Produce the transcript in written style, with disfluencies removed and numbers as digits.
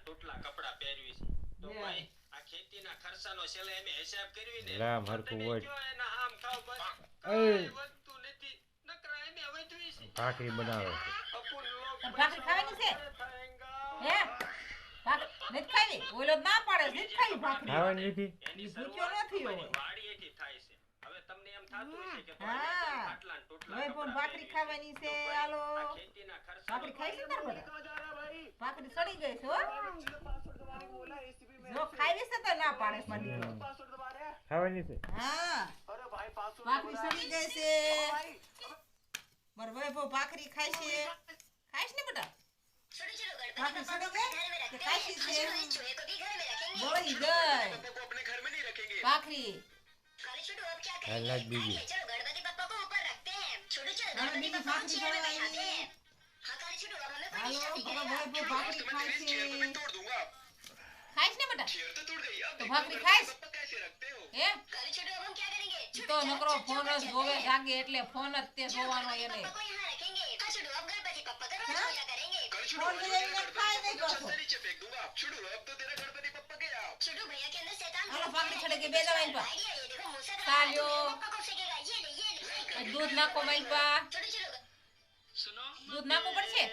ટોટલા કપડા પહેરવી છે તો ભાઈ આ ખેતીના ખર્ચાનો છેલ્લે એમે હિસાબ કરવી ને રામ હરકું હોય એના આમ ખાવ બસ કઈ વધતું નથી નકરા એમે વધવી છે ભાખરી બનાવે અપુન લોક ભાખરી ખાવાની છે હે ભાખરી નથી ખાવી ઓલો ના પાડે નથી ખાવી ભાખરી ખાવાની નથી એની ભૂખ્યો નથી હોય વાડીએથી થાય છે હવે તમને એમ થાતું હશે કે હા આટલા ટોટલા ભાઈ પણ ભાખરી ખાવાની છે હાલો ખેતીના ખર્ચા ભાખરી ખાઈ છે તાર બધા ભાખરી સડી ગઈ છે હો જો ખાવી છે તો ના પાડે છે મારી દીકરો ખાવાની છે હા ભાખરી સડી ગઈ છે મારો ભાઈ ભાખરી ખાય છે ખાઈશ ને બેટા ભાખરી સડી ગઈ કે ખાઈશ છે બળી ગઈ ભાખરી હાલ બીજી હવે બીજી ભાખરી બનાવી હાલો મારો ભાઈ ભાખરી ખાય છે ખાઈશ ને બેટા તો ભાખરી ખાઈશ હે તો નકરો ફોન જ જોવે જાગે એટલે ફોન જ તે જોવાનો એને ફોન લઈને ખાઈ નહીં કરશો હાલો ભાખરી ચડે કે બે દવાઈ પા ચાલ્યો दूध नाको माइपा दूध नाको પડશે